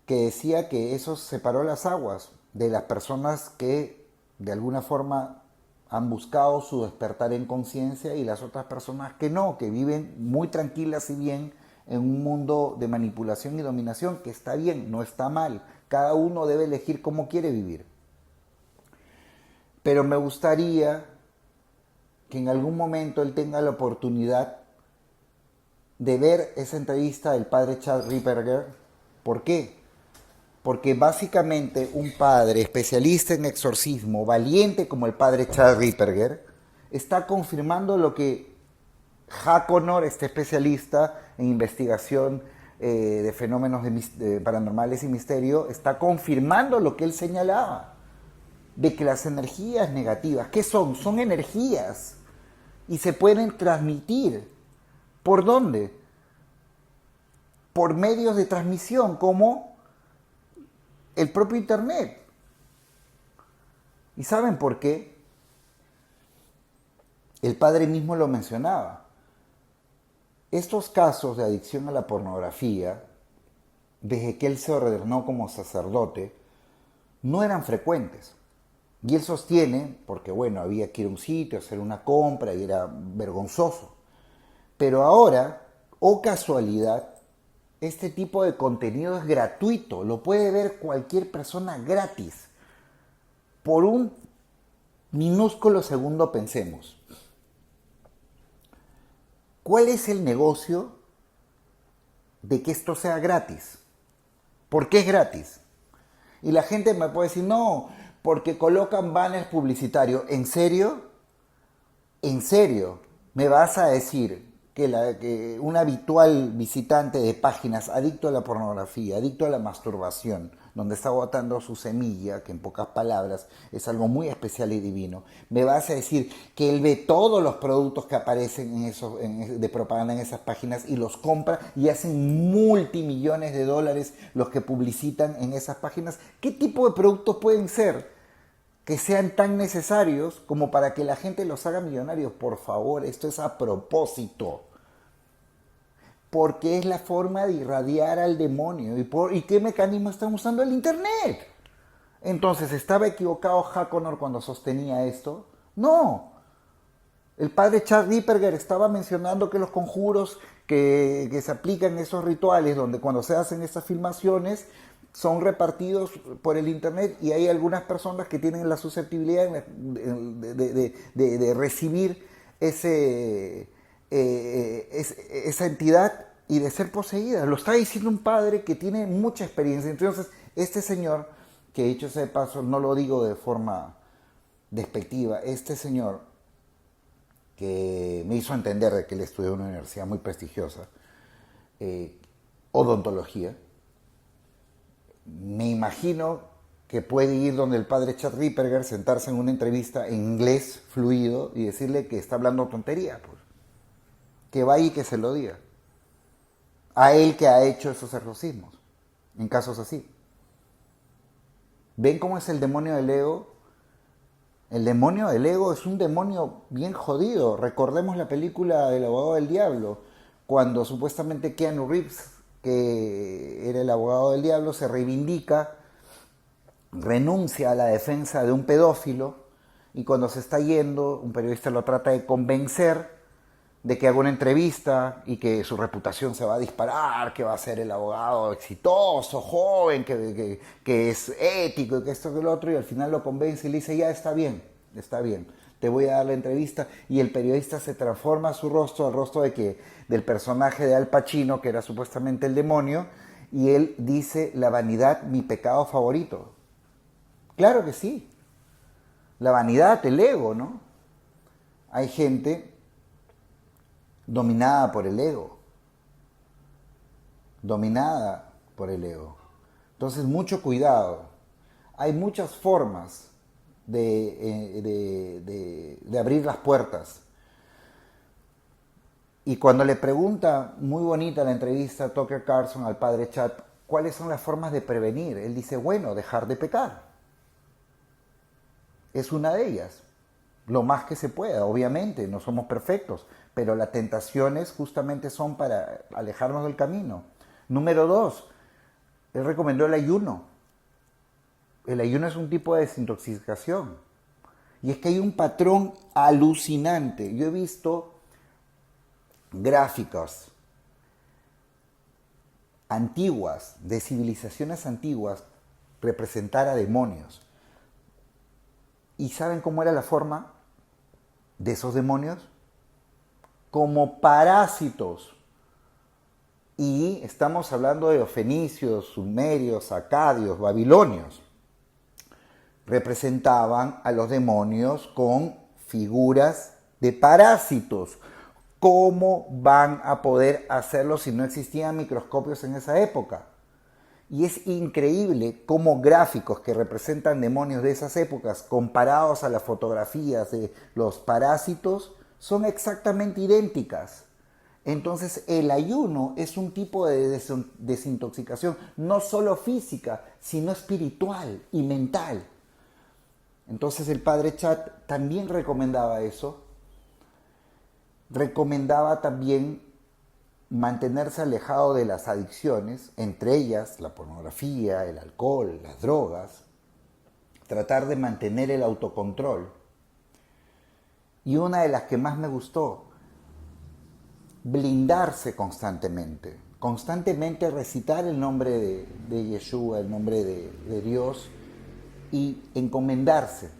que decía que eso separó las aguas de las personas que de alguna forma han buscado su despertar en conciencia y las otras personas que no, que viven muy tranquilas y bien en un mundo de manipulación y dominación, que está bien, no está mal. Cada uno debe elegir cómo quiere vivir. Pero me gustaría que en algún momento él tenga la oportunidad de ver esa entrevista del padre Chad Ripperger. ¿Por qué? Porque básicamente un padre especialista en exorcismo, valiente como el padre Chad Ripperger, está confirmando lo que Hakonor, este especialista en investigación de fenómenos paranormales y misterio, está confirmando lo que él señalaba, de que las energías negativas, ¿qué son? Son energías y se pueden transmitir. ¿Por dónde? Por medios de transmisión como el propio Internet. ¿Y saben por qué? El padre mismo lo mencionaba. Estos casos de adicción a la pornografía, desde que él se ordenó como sacerdote, no eran frecuentes. Y él sostiene, porque bueno, había que ir a un sitio, hacer una compra y era vergonzoso. Pero ahora, oh casualidad, este tipo de contenido es gratuito, lo puede ver cualquier persona gratis. Por un minúsculo segundo pensemos. ¿Cuál es el negocio de que esto sea gratis? ¿Por qué es gratis? Y la gente me puede decir, no, porque colocan banners publicitarios. ¿En serio? ¿En serio? ¿Me vas a decir que un habitual visitante de páginas adicto a la pornografía, adicto a la masturbación, donde está botando su semilla, que en pocas palabras es algo muy especial y divino, me vas a decir que él ve todos los productos que aparecen de propaganda en esas páginas y los compra y hacen multimillones de dólares los que publicitan en esas páginas? ¿Qué tipo de productos pueden ser que sean tan necesarios como para que la gente los haga millonarios? Por favor, esto es a propósito. Porque es la forma de irradiar al demonio. ¿Y qué mecanismo están usando? El Internet. Entonces, ¿estaba equivocado Hakonor cuando sostenía esto? No. El padre Chad Ripperger estaba mencionando que los conjuros que se aplican en esos rituales, donde cuando se hacen esas filmaciones, son repartidos por el Internet y hay algunas personas que tienen la susceptibilidad de recibir esa entidad y de ser poseída. Lo está diciendo un padre que tiene mucha experiencia. Entonces, este señor, que dicho sea de paso, no lo digo de forma despectiva, este señor que me hizo entender de que él estudió en una universidad muy prestigiosa, odontología, me imagino que puede ir donde el padre Chad Ripperger, sentarse en una entrevista en inglés fluido y decirle que está hablando tontería, pues. Que vaya y que se lo diga. A él que ha hecho esos exorcismos, en casos así. ¿Ven cómo es el demonio del ego? El demonio del ego es un demonio bien jodido. Recordemos la película del abogado del diablo, cuando supuestamente Keanu Reeves, que era el abogado del diablo, se reivindica, renuncia a la defensa de un pedófilo y cuando se está yendo, un periodista lo trata de convencer de que haga una entrevista y que su reputación se va a disparar, que va a ser el abogado exitoso, joven, que es ético y que esto que lo otro, y al final lo convence y le dice, ya está bien, te voy a dar la entrevista, y el periodista se transforma su rostro al rostro del personaje de Al Pacino, que era supuestamente el demonio, y él dice, la vanidad, mi pecado favorito. Claro que sí, la vanidad, el ego, ¿no? Hay gente dominada por el ego, dominada por el ego. Entonces, mucho cuidado. Hay muchas formas de abrir las puertas. Y cuando le pregunta, muy bonita la entrevista, Tucker Carlson al padre Chad, ¿cuáles son las formas de prevenir? Él dice, bueno, dejar de pecar. Es una de ellas. Lo más que se pueda, obviamente, no somos perfectos, pero las tentaciones justamente son para alejarnos del camino. Número 2, él recomendó el ayuno. El ayuno es un tipo de desintoxicación. Y es que hay un patrón alucinante. Yo he visto gráficas antiguas, de civilizaciones antiguas, representar a demonios. ¿Y saben cómo era la forma de esos demonios? Como parásitos. Y estamos hablando de los fenicios, sumerios, acadios, babilonios. Representaban a los demonios con figuras de parásitos. ¿Cómo van a poder hacerlo si no existían microscopios en esa época? Y es increíble cómo gráficos que representan demonios de esas épocas comparados a las fotografías de los parásitos son exactamente idénticas. Entonces el ayuno es un tipo de desintoxicación, no solo física, sino espiritual y mental. Entonces el padre Chad también recomendaba eso. Recomendaba también mantenerse alejado de las adicciones, entre ellas la pornografía, el alcohol, las drogas, tratar de mantener el autocontrol. Y una de las que más me gustó, blindarse constantemente recitar el nombre de Yeshua, el nombre de Dios, y encomendarse,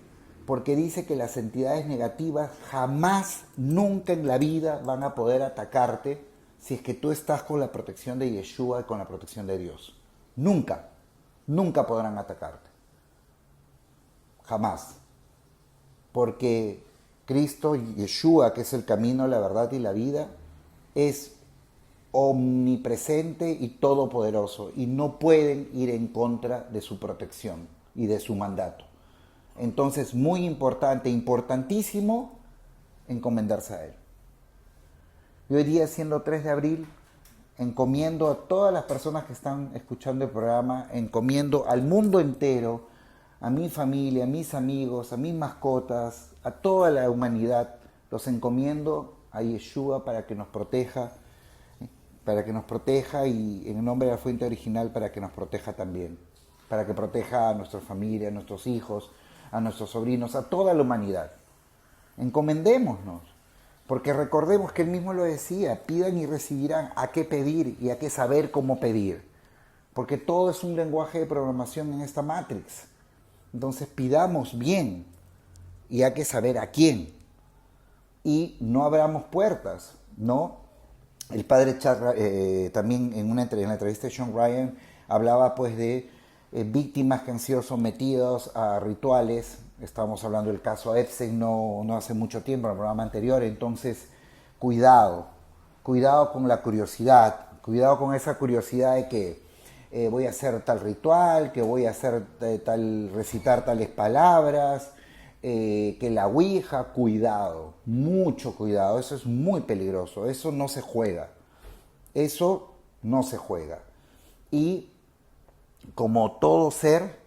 porque dice que las entidades negativas jamás, nunca en la vida van a poder atacarte si es que tú estás con la protección de Yeshua y con la protección de Dios. Nunca, nunca podrán atacarte. Jamás. Porque Cristo, Yeshua, que es el camino, la verdad y la vida, es omnipresente y todopoderoso, y no pueden ir en contra de su protección y de su mandato. Entonces, muy importante, importantísimo, encomendarse a Él. Y hoy día, siendo 3 de abril, encomiendo a todas las personas que están escuchando el programa, encomiendo al mundo entero, a mi familia, a mis amigos, a mis mascotas, a toda la humanidad, los encomiendo a Yeshua para que nos proteja y en el nombre de la fuente original para que nos proteja también, para que proteja a nuestra familia, a nuestros hijos, a nuestros sobrinos, a toda la humanidad. Encomendémonos, porque recordemos que él mismo lo decía, pidan y recibirán, a qué pedir y a qué saber cómo pedir, porque todo es un lenguaje de programación en esta Matrix. Entonces pidamos bien y hay que saber a quién, y no abramos puertas, ¿no? El padre Chad también en la entrevista de Sean Ryan hablaba pues de víctimas que han sido sometidas a rituales. Estábamos hablando del caso Epstein no hace mucho tiempo, en el programa anterior. Entonces, cuidado con la curiosidad, cuidado con esa curiosidad de que voy a hacer tal ritual, que voy a hacer recitar tales palabras, que la ouija, cuidado, mucho cuidado, eso es muy peligroso, eso no se juega, y como todo ser,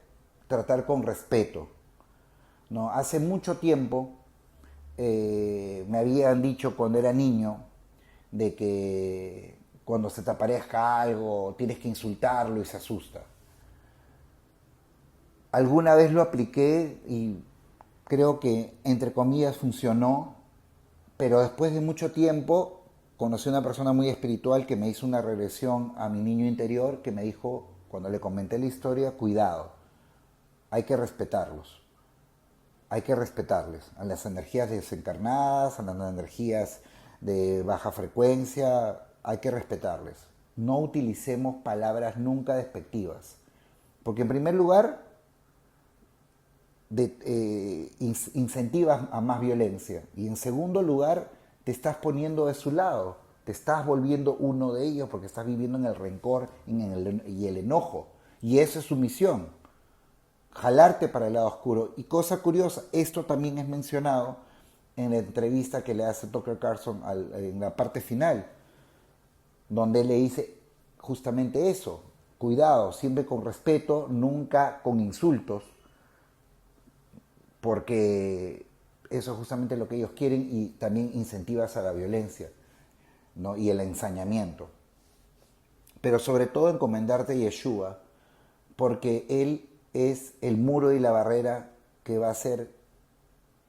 tratar con respeto, ¿no? Hace mucho tiempo me habían dicho cuando era niño de que cuando se te aparezca algo tienes que insultarlo y se asusta. Alguna vez lo apliqué y creo que entre comillas funcionó, Pero después de mucho tiempo conocí a una persona muy espiritual que me hizo una regresión a mi niño interior, que me dijo, cuando le comenté la historia, cuidado, hay que respetarlos, hay que respetarles a las energías desencarnadas, a las energías de baja frecuencia, hay que respetarles. No utilicemos palabras nunca despectivas, porque en primer lugar incentivas a más violencia y en segundo lugar te estás poniendo de su lado, te estás volviendo uno de ellos porque estás viviendo en el rencor y el enojo, y esa es su misión, jalarte para el lado oscuro. Y cosa curiosa, esto también es mencionado en la entrevista que le hace Tucker Carlson en la parte final, donde él le dice justamente eso, cuidado, siempre con respeto, nunca con insultos, porque eso es justamente lo que ellos quieren y también incentivas a la violencia, ¿no? Y el ensañamiento. Pero sobre todo encomendarte a Yeshua, porque Él es el muro y la barrera que va a hacer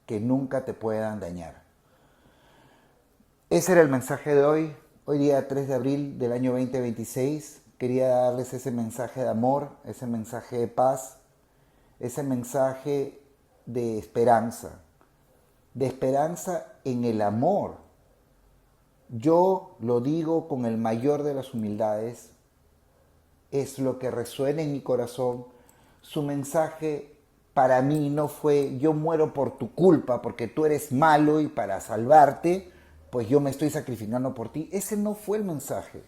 que nunca te puedan dañar. Ese era el mensaje de hoy día 3 de abril del año 2026. Quería darles ese mensaje de amor, ese mensaje de paz, ese mensaje de esperanza en el amor. Yo lo digo con el mayor de las humildades, es lo que resuena en mi corazón. Su mensaje para mí no fue yo muero por tu culpa porque tú eres malo y para salvarte pues yo me estoy sacrificando por ti. Ese no fue el mensaje.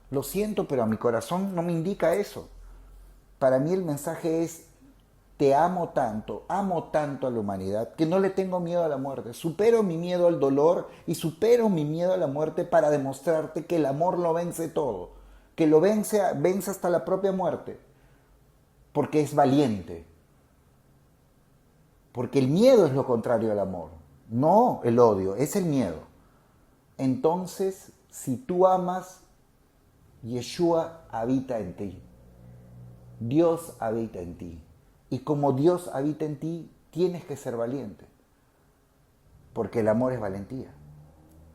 Lo siento, pero a mi corazón no me indica eso. Para mí el mensaje es te amo tanto a la humanidad, que no le tengo miedo a la muerte. Supero mi miedo al dolor y supero mi miedo a la muerte para demostrarte que el amor lo vence todo, que lo vence hasta la propia muerte, porque es valiente. Porque el miedo es lo contrario al amor, no el odio, es el miedo. Entonces, si tú amas, Yeshua habita en ti. Dios habita en ti. Y como Dios habita en ti, tienes que ser valiente. Porque el amor es valentía.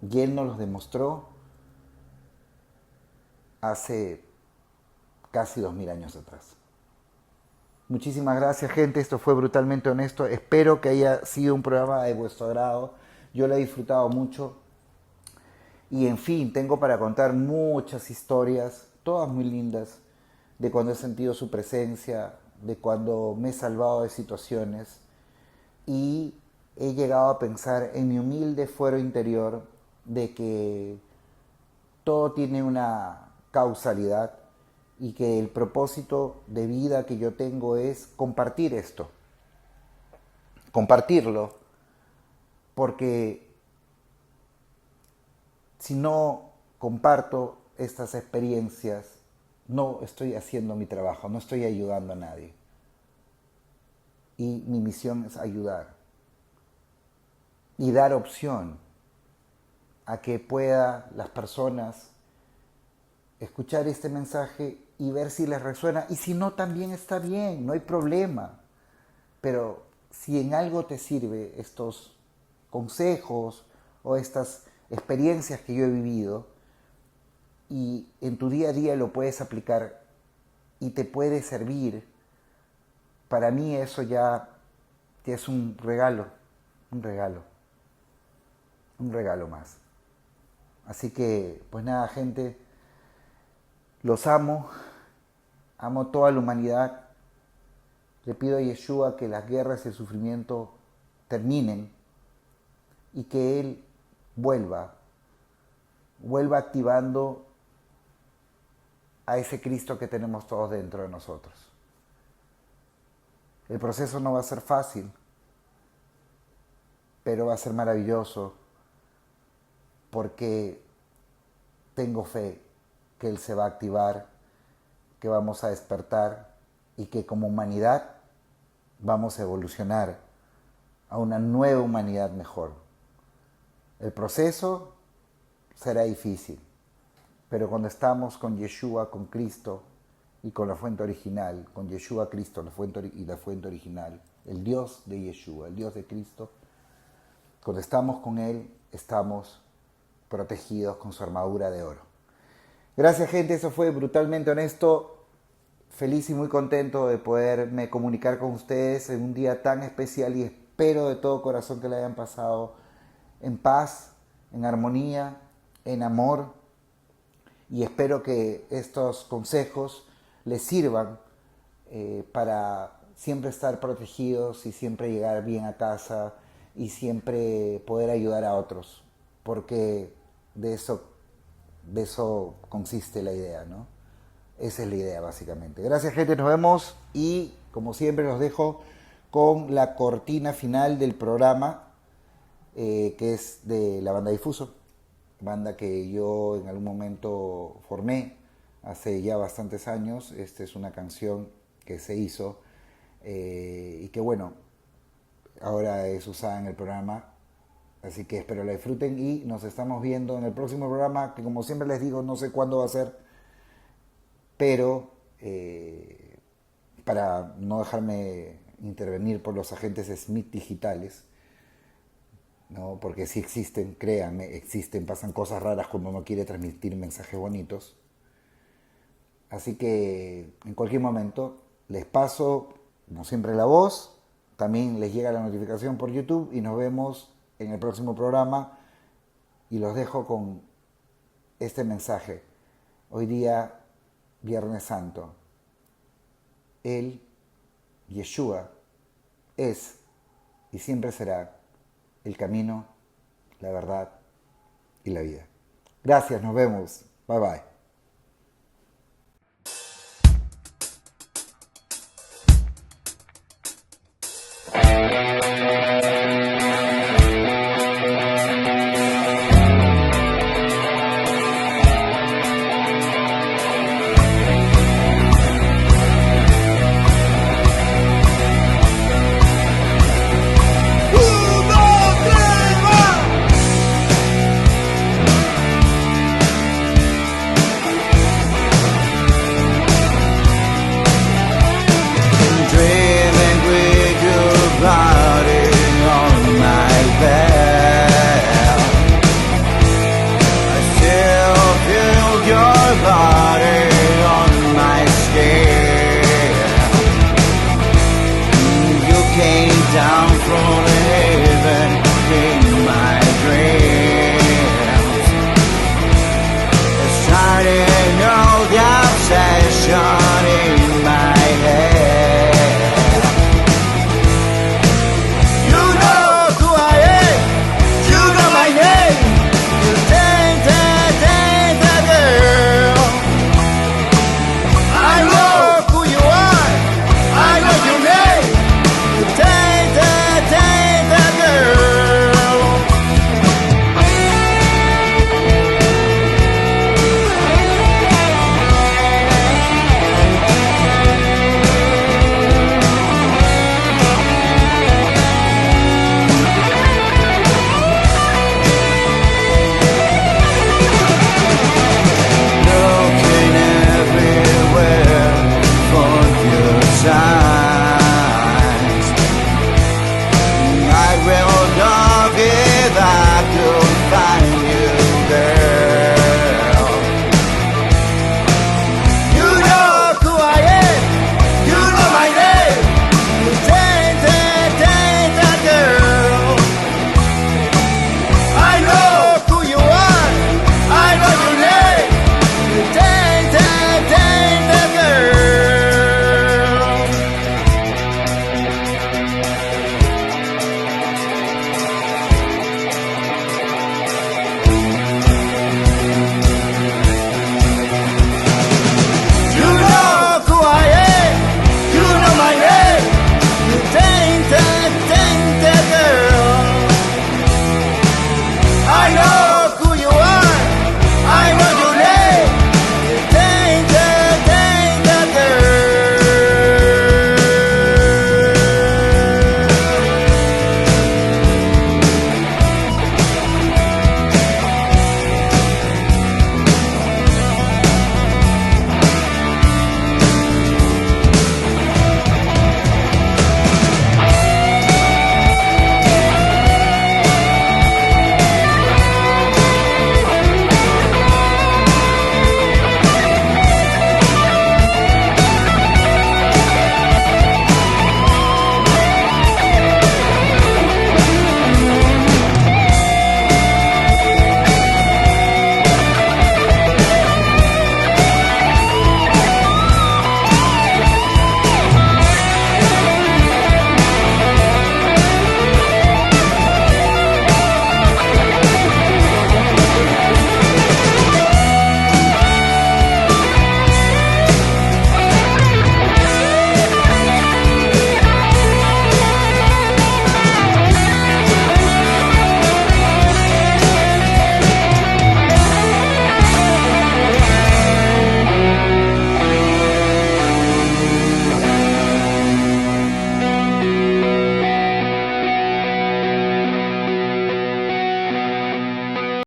Y Él nos lo demostró hace casi 2000 años atrás. Muchísimas gracias, gente. Esto fue Brutalmente Honesto. Espero que haya sido un programa de vuestro agrado. Yo lo he disfrutado mucho. Y en fin, tengo para contar muchas historias, todas muy lindas, de cuando he sentido su presencia, de cuando me he salvado de situaciones y he llegado a pensar en mi humilde fuero interior de que todo tiene una causalidad y que el propósito de vida que yo tengo es compartir esto, compartirlo, porque si no comparto estas experiencias, no estoy haciendo mi trabajo, no estoy ayudando a nadie. Y mi misión es ayudar y dar opción a que pueda las personas escuchar este mensaje y ver si les resuena. Y si no, también está bien, no hay problema. Pero si en algo te sirve estos consejos o estas experiencias que yo he vivido y en tu día a día lo puedes aplicar y te puede servir, para mí eso ya es un regalo, un regalo, un regalo más. Así que, pues nada, gente, los amo toda la humanidad. Le pido a Yeshua que las guerras y el sufrimiento terminen y que Él vuelva activando a ese Cristo que tenemos todos dentro de nosotros. El proceso no va a ser fácil, pero va a ser maravilloso porque tengo fe que Él se va a activar, que vamos a despertar y que como humanidad vamos a evolucionar a una nueva humanidad mejor. El proceso será difícil, pero cuando estamos con Yeshua, con Cristo y con la fuente original, con Yeshua, Cristo y la fuente original, el Dios de Yeshua, el Dios de Cristo, Cuando estamos con Él, estamos protegidos con su armadura de oro. Gracias, gente. Eso fue Brutalmente Honesto. Feliz y muy contento de poderme comunicar con ustedes en un día tan especial y espero de todo corazón que le hayan pasado en paz, en armonía, en amor, y espero que estos consejos les sirvan para siempre estar protegidos y siempre llegar bien a casa y siempre poder ayudar a otros, porque de eso consiste la idea, ¿no? Esa es la idea, básicamente. Gracias, gente. Nos vemos y, como siempre, los dejo con la cortina final del programa, que es de la banda Difuso, banda que yo en algún momento formé hace ya bastantes años. Esta es una canción que se hizo y que, bueno, ahora es usada en el programa. Así que espero la disfruten y nos estamos viendo en el próximo programa, que como siempre les digo, no sé cuándo va a ser, pero para no dejarme intervenir por los agentes Smith digitales, ¿no? Porque sí existen, créanme, existen, pasan cosas raras cuando uno quiere transmitir mensajes bonitos. Así que en cualquier momento les paso, como siempre, la voz, también les llega la notificación por YouTube y nos vemos en el próximo programa y los dejo con este mensaje. Hoy día, Viernes Santo, Él, Yeshua, es y siempre será el camino, la verdad y la vida. Gracias, nos vemos. Bye bye.